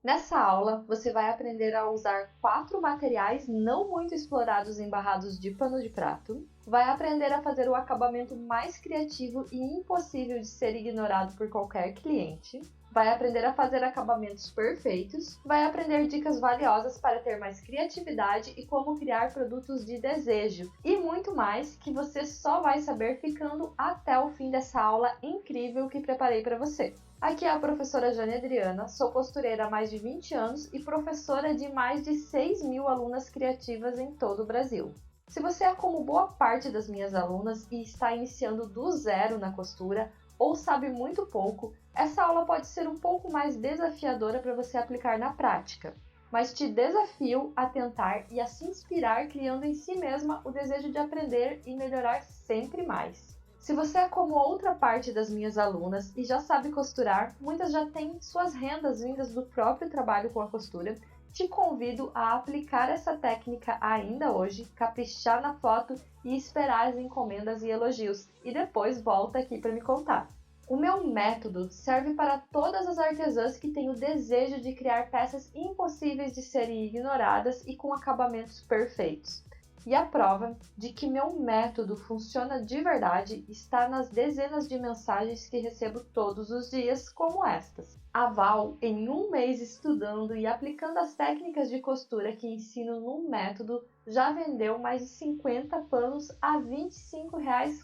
Nessa aula, você vai aprender a usar 4 materiais não muito explorados em barrados de pano de prato, vai aprender a fazer o acabamento mais criativo e impossível de ser ignorado por qualquer cliente, vai aprender a fazer acabamentos perfeitos, vai aprender dicas valiosas para ter mais criatividade e como criar produtos de desejo, e muito mais que você só vai saber ficando até o fim dessa aula incrível que preparei para você. Aqui é a professora Jane Adriana, sou costureira há mais de 20 anos e professora de mais de 6.000 alunas criativas em todo o Brasil. Se você é como boa parte das minhas alunas e está iniciando do zero na costura ou sabe muito pouco, essa aula pode ser um pouco mais desafiadora para você aplicar na prática, mas te desafio a tentar e a se inspirar criando em si mesma o desejo de aprender e melhorar sempre mais. Se você é como outra parte das minhas alunas e já sabe costurar, muitas já têm suas rendas vindas do próprio trabalho com a costura, te convido a aplicar essa técnica ainda hoje, caprichar na foto e esperar as encomendas e elogios, e depois volta aqui para me contar. O meu método serve para todas as artesãs que têm o desejo de criar peças impossíveis de serem ignoradas e com acabamentos perfeitos. E a prova de que meu método funciona de verdade está nas dezenas de mensagens que recebo todos os dias, como estas. A Val, em um mês estudando e aplicando as técnicas de costura que ensino no método, já vendeu mais de 50 panos a R$ 25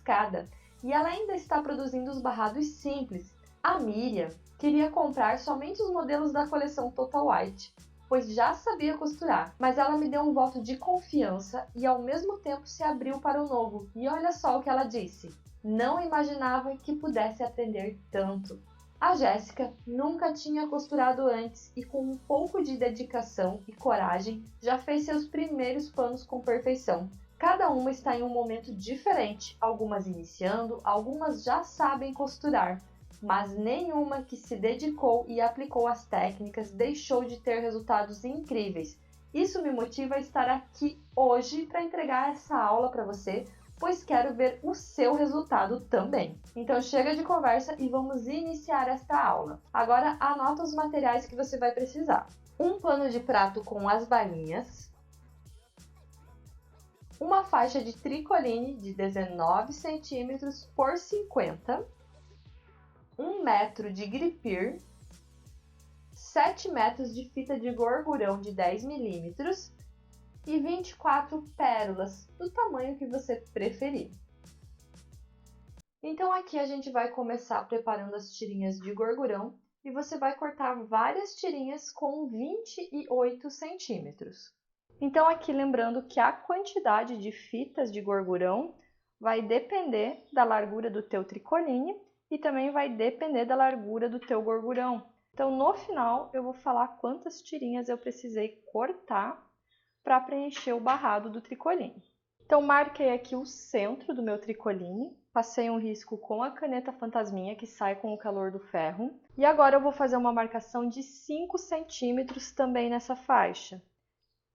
cada. E ela ainda está produzindo os barrados simples. A Miriam queria comprar somente os modelos da coleção Total White, pois já sabia costurar, mas ela me deu um voto de confiança e ao mesmo tempo se abriu para o novo. E olha só o que ela disse: não imaginava que pudesse aprender tanto. A Jéssica nunca tinha costurado antes e com um pouco de dedicação e coragem já fez seus primeiros panos com perfeição. Cada uma está em um momento diferente, algumas iniciando, algumas já sabem costurar, mas nenhuma que se dedicou e aplicou as técnicas deixou de ter resultados incríveis. Isso me motiva a estar aqui hoje para entregar essa aula para você, pois quero ver o seu resultado também. Então chega de conversa e vamos iniciar esta aula. Agora anota os materiais que você vai precisar. Um pano de prato com as bainhas, uma faixa de tricoline de 19 cm por 50 cm, 1 metro de gripir, 7 metros de fita de gorgurão de 10 milímetros e 24 pérolas, do tamanho que você preferir. Então aqui a gente vai começar preparando as tirinhas de gorgurão e você vai cortar várias tirinhas com 28 centímetros. Então aqui lembrando que a quantidade de fitas de gorgurão vai depender da largura do teu tricoline e também vai depender da largura do teu gorgurão. Então, no final, eu vou falar quantas tirinhas eu precisei cortar para preencher o barrado do tricoline. Então, marquei aqui o centro do meu tricoline, passei um risco com a caneta fantasminha que sai com o calor do ferro. E agora eu vou fazer uma marcação de 5 centímetros também nessa faixa.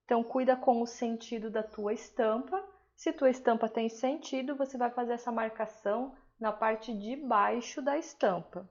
Então, cuida com o sentido da tua estampa. Se tua estampa tem sentido, você vai fazer essa marcação na parte de baixo da estampa.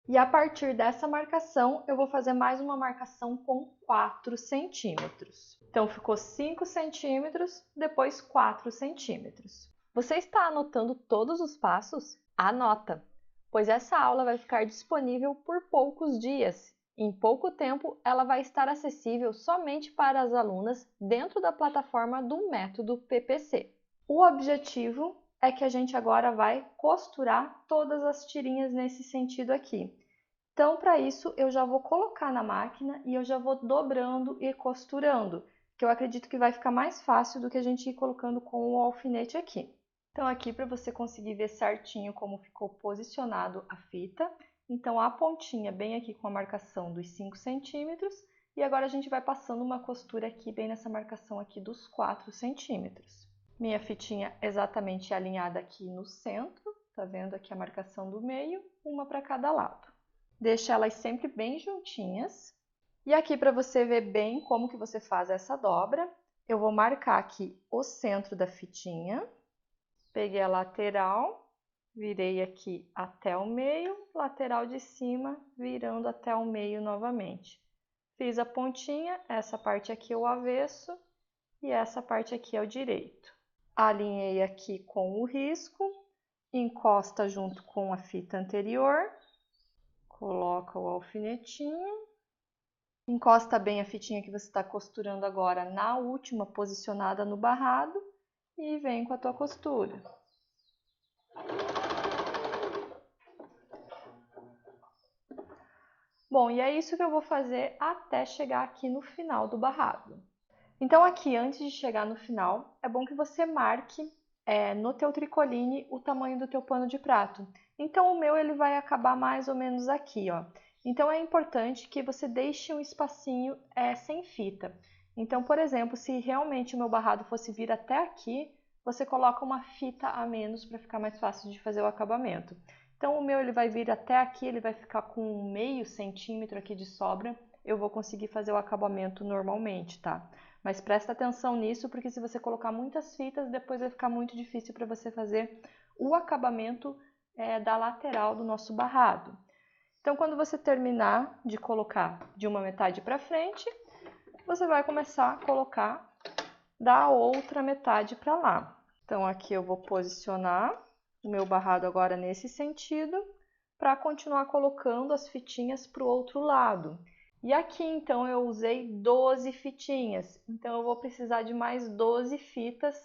E a partir dessa marcação, eu vou fazer mais uma marcação com 4 centímetros. Então, ficou 5 centímetros, depois 4 centímetros. Você está anotando todos os passos? Anota, pois essa aula vai ficar disponível por poucos dias. Em pouco tempo, ela vai estar acessível somente para as alunas dentro da plataforma do Método PPC. O objetivo é que a gente agora vai costurar todas as tirinhas nesse sentido aqui. Então, para isso, eu já vou colocar na máquina e eu já vou dobrando e costurando, que eu acredito que vai ficar mais fácil do que a gente ir colocando com o alfinete aqui. Então, aqui para você conseguir ver certinho como ficou posicionado a fita, então a pontinha bem aqui com a marcação dos 5 centímetros, e agora a gente vai passando uma costura aqui bem nessa marcação aqui dos 4 centímetros. Minha fitinha exatamente alinhada aqui no centro, tá vendo aqui a marcação do meio, uma para cada lado. Deixa elas sempre bem juntinhas. E aqui para você ver bem como que você faz essa dobra, eu vou marcar aqui o centro da fitinha, peguei a lateral, virei aqui até o meio, lateral de cima, virando até o meio novamente. Fiz a pontinha, essa parte aqui é o avesso e essa parte aqui é o direito. Alinhei aqui com o risco, encosta junto com a fita anterior, coloca o alfinetinho, encosta bem a fitinha que você está costurando agora na última posicionada no barrado e vem com a tua costura. Bom, e é isso que eu vou fazer até chegar aqui no final do barrado. Então aqui, antes de chegar no final, é bom que você marque no teu tricoline o tamanho do teu pano de prato. Então o meu ele vai acabar mais ou menos aqui, ó. Então é importante que você deixe um espacinho sem fita. Então, por exemplo, se realmente o meu barrado fosse vir até aqui, você coloca uma fita a menos para ficar mais fácil de fazer o acabamento. Então o meu ele vai vir até aqui, ele vai ficar com meio centímetro aqui de sobra. Eu vou conseguir fazer o acabamento normalmente, tá? Mas presta atenção nisso, porque se você colocar muitas fitas, depois vai ficar muito difícil para você fazer o acabamento da lateral do nosso barrado. Então, quando você terminar de colocar de uma metade para frente, você vai começar a colocar da outra metade para lá. Então, aqui eu vou posicionar o meu barrado agora nesse sentido, para continuar colocando as fitinhas para o outro lado. E aqui, então, eu usei 12 fitinhas, então eu vou precisar de mais 12 fitas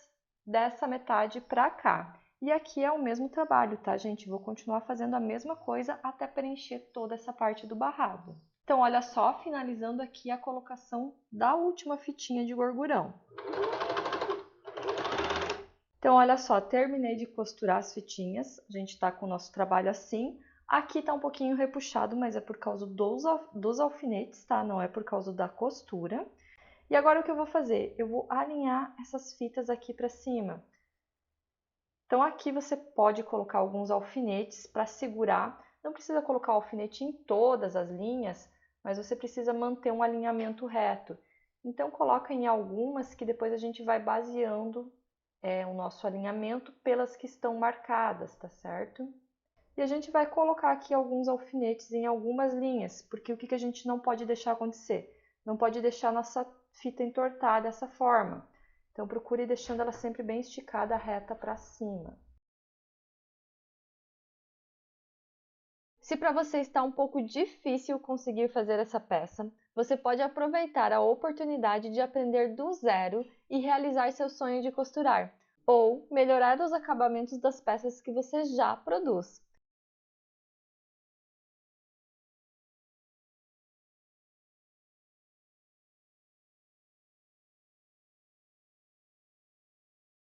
dessa metade para cá. E aqui é o mesmo trabalho, tá, gente? Vou continuar fazendo a mesma coisa até preencher toda essa parte do barrado. Então, olha só, finalizando aqui a colocação da última fitinha de gorgurão. Então, olha só, terminei de costurar as fitinhas, a gente tá com o nosso trabalho assim. Aqui tá um pouquinho repuxado, mas é por causa dos alfinetes, tá? Não é por causa da costura. E agora o que eu vou fazer? Eu vou alinhar essas fitas aqui pra cima. Então, aqui você pode colocar alguns alfinetes para segurar. Não precisa colocar o alfinete em todas as linhas, mas você precisa manter um alinhamento reto. Então, coloca em algumas que depois a gente vai baseando o nosso alinhamento pelas que estão marcadas, tá certo? E a gente vai colocar aqui alguns alfinetes em algumas linhas, porque o que a gente não pode deixar acontecer? Não pode deixar nossa fita entortar dessa forma. Então, procure deixando ela sempre bem esticada, reta para cima. Se para você está um pouco difícil conseguir fazer essa peça, você pode aproveitar a oportunidade de aprender do zero e realizar seu sonho de costurar, ou melhorar os acabamentos das peças que você já produz.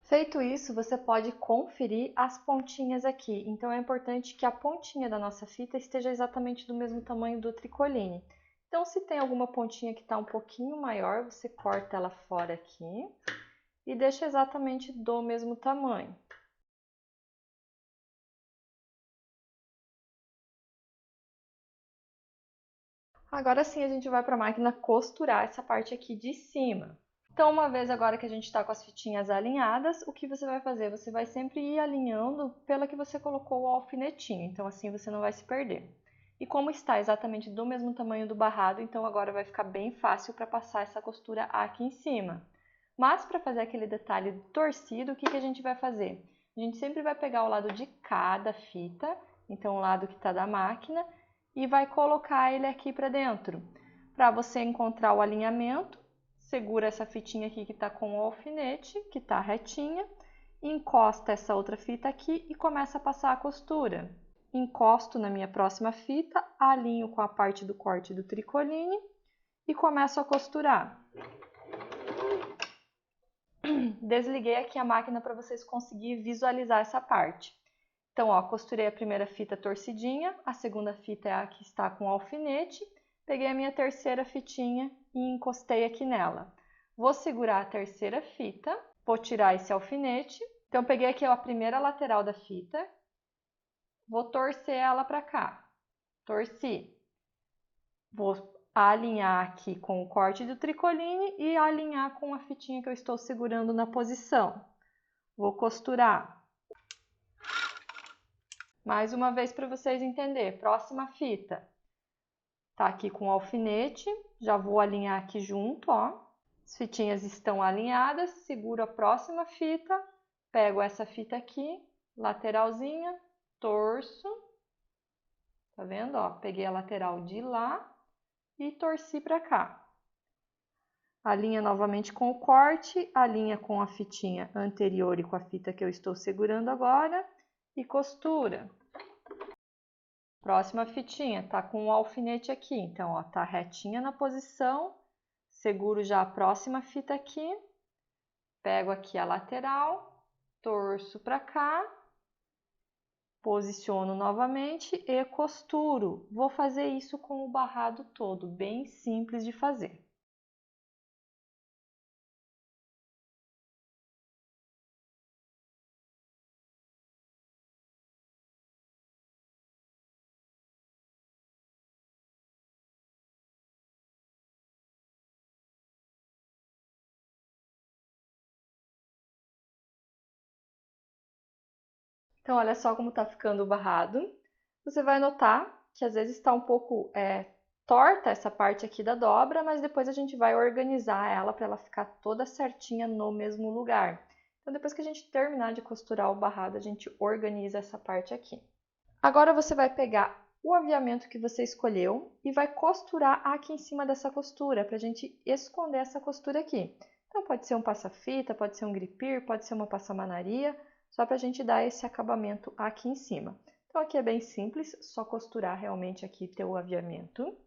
Feito isso, você pode conferir as pontinhas aqui. Então é importante que a pontinha da nossa fita esteja exatamente do mesmo tamanho do tricoline. Então, se tem alguma pontinha que está um pouquinho maior, você corta ela fora aqui e deixa exatamente do mesmo tamanho. Agora sim, a gente vai para a máquina costurar essa parte aqui de cima. Então, uma vez agora que a gente está com as fitinhas alinhadas, o que você vai fazer? Você vai sempre ir alinhando pela que você colocou o alfinetinho, então assim você não vai se perder. E como está exatamente do mesmo tamanho do barrado, então agora vai ficar bem fácil para passar essa costura aqui em cima. Mas para fazer aquele detalhe torcido, o que a gente vai fazer? A gente sempre vai pegar o lado de cada fita, então o lado que está da máquina, e vai colocar ele aqui para dentro. Para você encontrar o alinhamento, segura essa fitinha aqui que está com o alfinete, que está retinha, encosta essa outra fita aqui e começa a passar a costura. Encosto na minha próxima fita, alinho com a parte do corte do tricoline e começo a costurar. Desliguei aqui a máquina para vocês conseguirem visualizar essa parte. Então, ó, costurei a primeira fita torcidinha, a segunda fita é a que está com o alfinete, peguei a minha terceira fitinha e encostei aqui nela. Vou segurar a terceira fita, vou tirar esse alfinete. Então, peguei aqui a primeira lateral da fita, vou torcer ela para cá. Torci. Vou alinhar aqui com o corte do tricoline e alinhar com a fitinha que eu estou segurando na posição. Vou costurar. Mais uma vez para vocês entenderem. Próxima fita. Tá aqui com o alfinete. Já vou alinhar aqui junto, ó. As fitinhas estão alinhadas. Seguro a próxima fita. Pego essa fita aqui, lateralzinha, torço. Tá vendo, ó? Peguei a lateral de lá e torci para cá. Alinha novamente com o corte, alinha com a fitinha anterior e com a fita que eu estou segurando agora e costura. Próxima fitinha, tá com o alfinete aqui, então, ó, tá retinha na posição, seguro já a próxima fita aqui, pego aqui a lateral, torço para cá, posiciono novamente e costuro. Vou fazer isso com o barrado todo, bem simples de fazer. Então, olha só como está ficando o barrado. Você vai notar que às vezes está um pouco torta essa parte aqui da dobra, mas depois a gente vai organizar ela para ela ficar toda certinha no mesmo lugar. Então, depois que a gente terminar de costurar o barrado, a gente organiza essa parte aqui. Agora você vai pegar o aviamento que você escolheu e vai costurar aqui em cima dessa costura, para a gente esconder essa costura aqui. Então, pode ser um passa-fita, pode ser um gripir, pode ser uma passamanaria, só para a gente dar esse acabamento aqui em cima. Então, aqui é bem simples, só costurar realmente aqui teu aviamento.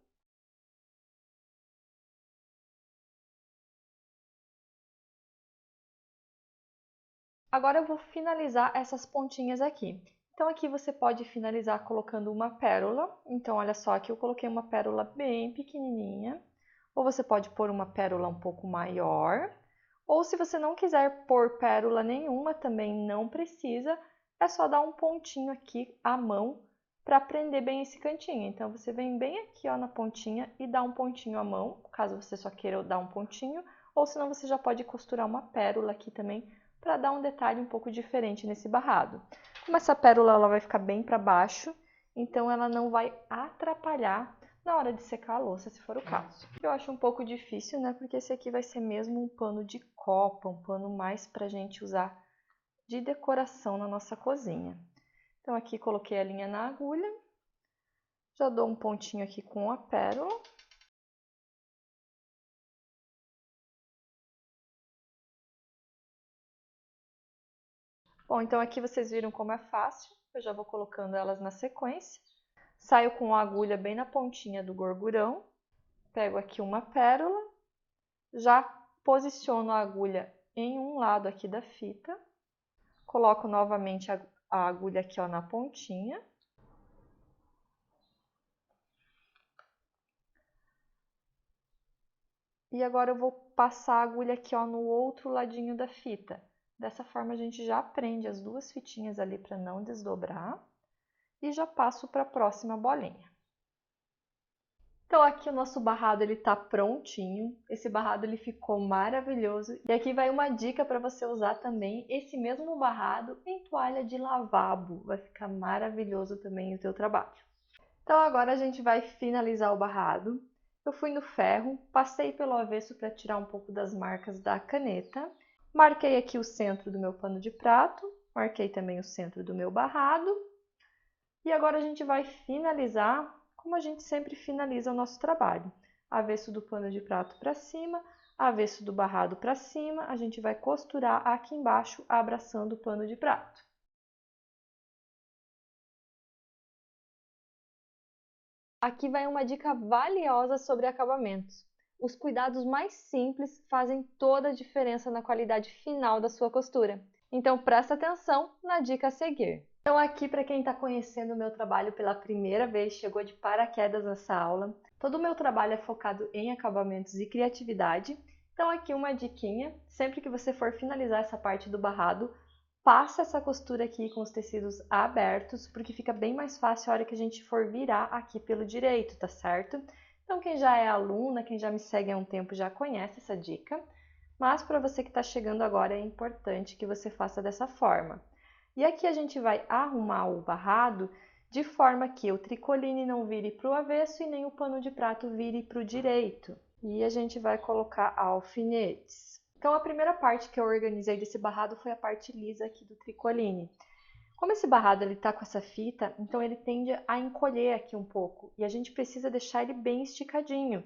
Agora eu vou finalizar essas pontinhas aqui. Então, aqui você pode finalizar colocando uma pérola. Então, olha só, aqui eu coloquei uma pérola bem pequenininha. Ou você pode pôr uma pérola um pouco maior. Ou se você não quiser pôr pérola nenhuma, também não precisa. É só dar um pontinho aqui à mão para prender bem esse cantinho. Então, você vem bem aqui ó, na pontinha e dá um pontinho à mão, caso você só queira dar um pontinho. Ou senão você já pode costurar uma pérola aqui também, para dar um detalhe um pouco diferente nesse barrado. Como essa pérola ela vai ficar bem para baixo, então ela não vai atrapalhar na hora de secar a louça, se for o caso. Eu acho um pouco difícil, né? Porque esse aqui vai ser mesmo um pano de copa, um pano mais para a gente usar de decoração na nossa cozinha. Então aqui coloquei a linha na agulha, já dou um pontinho aqui com a pérola. Bom, então aqui vocês viram como é fácil, eu já vou colocando elas na sequência. Saio com a agulha bem na pontinha do gorgurão, pego aqui uma pérola, já posiciono a agulha em um lado aqui da fita, coloco novamente a agulha aqui ó, na pontinha. E agora eu vou passar a agulha aqui ó, no outro ladinho da fita. Dessa forma a gente já prende as duas fitinhas ali para não desdobrar. E já passo para a próxima bolinha. Então aqui o nosso barrado ele tá prontinho. Esse barrado ele ficou maravilhoso. E aqui vai uma dica para você usar também esse mesmo barrado em toalha de lavabo. Vai ficar maravilhoso também o teu trabalho. Então agora a gente vai finalizar o barrado. Eu fui no ferro, passei pelo avesso para tirar um pouco das marcas da caneta. Marquei aqui o centro do meu pano de prato, marquei também o centro do meu barrado. E agora a gente vai finalizar como a gente sempre finaliza o nosso trabalho. Avesso do pano de prato para cima, avesso do barrado para cima, a gente vai costurar aqui embaixo, abraçando o pano de prato. Aqui vai uma dica valiosa sobre acabamentos. Os cuidados mais simples fazem toda a diferença na qualidade final da sua costura. Então presta atenção na dica a seguir. Então aqui para quem está conhecendo o meu trabalho pela primeira vez, chegou de paraquedas nessa aula, todo o meu trabalho é focado em acabamentos e criatividade. Então aqui uma diquinha, sempre que você for finalizar essa parte do barrado, passa essa costura aqui com os tecidos abertos, porque fica bem mais fácil a hora que a gente for virar aqui pelo direito, tá certo? Então quem já é aluna, quem já me segue há um tempo já conhece essa dica, mas para você que está chegando agora é importante que você faça dessa forma. E aqui a gente vai arrumar o barrado de forma que o tricoline não vire para o avesso e nem o pano de prato vire para o direito. E a gente vai colocar alfinetes. Então a primeira parte que eu organizei desse barrado foi a parte lisa aqui do tricoline. Como esse barrado está com essa fita, então ele tende a encolher aqui um pouco. E a gente precisa deixar ele bem esticadinho.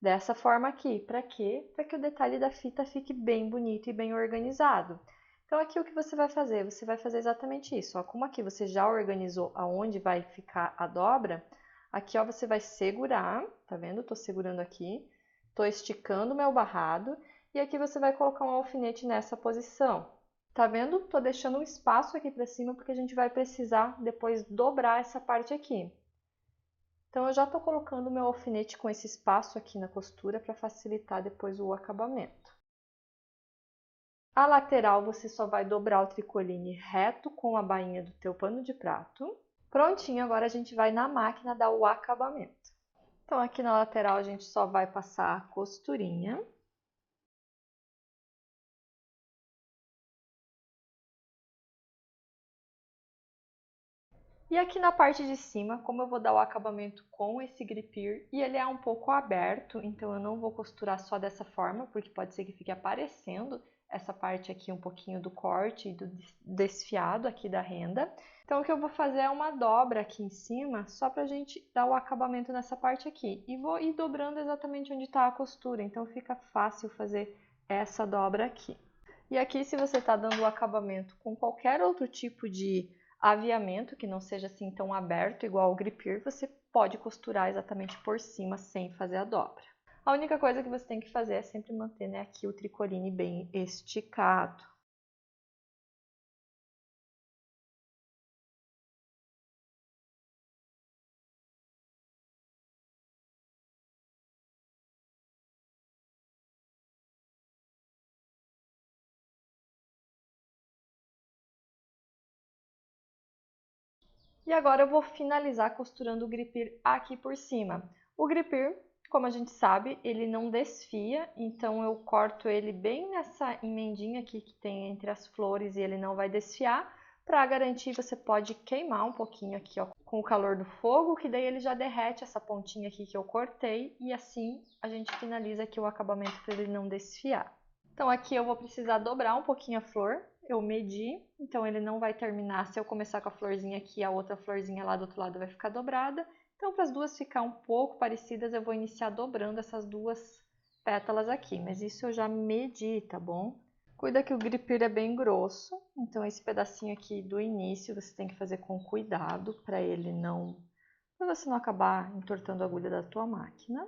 Dessa forma aqui. Para quê? Para que o detalhe da fita fique bem bonito e bem organizado. Então aqui o que você vai fazer? Você vai fazer exatamente isso. Ó. Como aqui você já organizou aonde vai ficar a dobra, aqui ó, você vai segurar, tá vendo? Estou segurando aqui. Estou esticando o meu barrado. E aqui você vai colocar um alfinete nessa posição. Tá vendo? Tô deixando um espaço aqui para cima porque a gente vai precisar depois dobrar essa parte aqui. Então eu já tô colocando o meu alfinete com esse espaço aqui na costura para facilitar depois o acabamento. A lateral você só vai dobrar o tricoline reto com a bainha do teu pano de prato. Prontinho, agora a gente vai na máquina dar o acabamento. Então aqui na lateral a gente só vai passar a costurinha. E aqui na parte de cima, como eu vou dar o acabamento com esse gripir, e ele é um pouco aberto, então eu não vou costurar só dessa forma, porque pode ser que fique aparecendo essa parte aqui um pouquinho do corte e do desfiado aqui da renda. Então o que eu vou fazer é uma dobra aqui em cima, só pra gente dar o acabamento nessa parte aqui. E vou ir dobrando exatamente onde está a costura, então fica fácil fazer essa dobra aqui. E aqui, se você está dando o acabamento com qualquer outro tipo de aviamento, que não seja assim tão aberto, igual o gripir, você pode costurar exatamente por cima, sem fazer a dobra. A única coisa que você tem que fazer é sempre manter, né, aqui o tricoline bem esticado. E agora eu vou finalizar costurando o gripir aqui por cima. O gripir, como a gente sabe, ele não desfia, então eu corto ele bem nessa emendinha aqui que tem entre as flores e ele não vai desfiar. Para garantir, você pode queimar um pouquinho aqui, ó, com o calor do fogo, que daí ele já derrete essa pontinha aqui que eu cortei e assim a gente finaliza aqui o acabamento para ele não desfiar. Então aqui eu vou precisar dobrar um pouquinho a flor, eu medi, então ele não vai terminar, se eu começar com a florzinha aqui, a outra florzinha lá do outro lado vai ficar dobrada. Então para as duas ficar um pouco parecidas, eu vou iniciar dobrando essas duas pétalas aqui, mas isso eu já medi, tá bom? Cuida que o gripir é bem grosso, então esse pedacinho aqui do início você tem que fazer com cuidado para você não acabar entortando a agulha da tua máquina.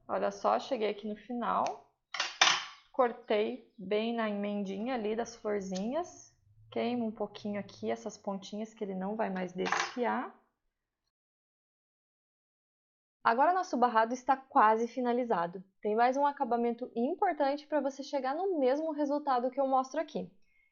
Olha só, cheguei aqui no final, cortei bem na emendinha ali das florzinhas, queimo um pouquinho aqui essas pontinhas que ele não vai mais desfiar. Agora nosso barrado está quase finalizado. Tem mais um acabamento importante para você chegar no mesmo resultado que eu mostro aqui.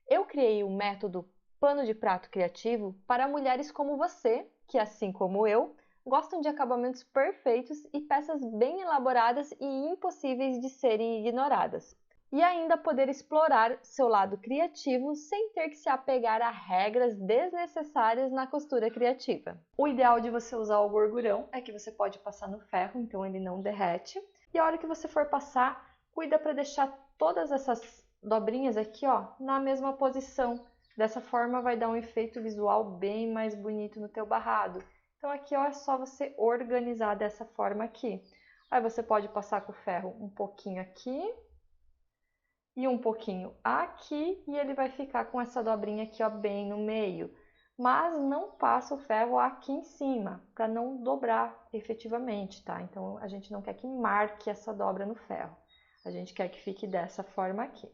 Eu criei o método Pano de Prato Criativo para mulheres como você, que assim como eu, gostam de acabamentos perfeitos e peças bem elaboradas e impossíveis de serem ignoradas. E ainda poder explorar seu lado criativo sem ter que se apegar a regras desnecessárias na costura criativa. O ideal de você usar o gorgurão é que você pode passar no ferro, então ele não derrete. E a hora que você for passar, cuida para deixar todas essas dobrinhas aqui, ó, na mesma posição. Dessa forma vai dar um efeito visual bem mais bonito no teu barrado. Então aqui ó, é só você organizar dessa forma aqui. Aí você pode passar com o ferro um pouquinho aqui e um pouquinho aqui e ele vai ficar com essa dobrinha aqui ó, bem no meio. Mas não passa o ferro aqui em cima, para não dobrar efetivamente, tá? Então a gente não quer que marque essa dobra no ferro. A gente quer que fique dessa forma aqui.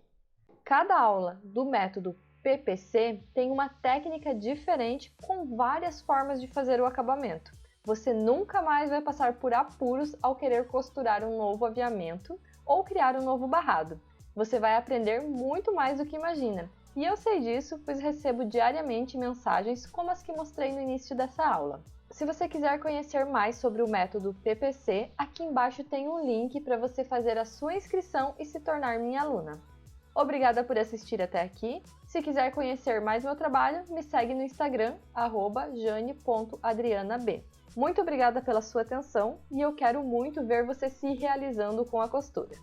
Cada aula do método PPC tem uma técnica diferente com várias formas de fazer o acabamento. Você nunca mais vai passar por apuros ao querer costurar um novo aviamento ou criar um novo barrado. Você vai aprender muito mais do que imagina. E eu sei disso, pois recebo diariamente mensagens como as que mostrei no início dessa aula. Se você quiser conhecer mais sobre o método PPC, aqui embaixo tem um link para você fazer a sua inscrição e se tornar minha aluna. Obrigada por assistir até aqui. Se quiser conhecer mais meu trabalho, me segue no Instagram, @jane.adrianab. Muito obrigada pela sua atenção e eu quero muito ver você se realizando com a costura.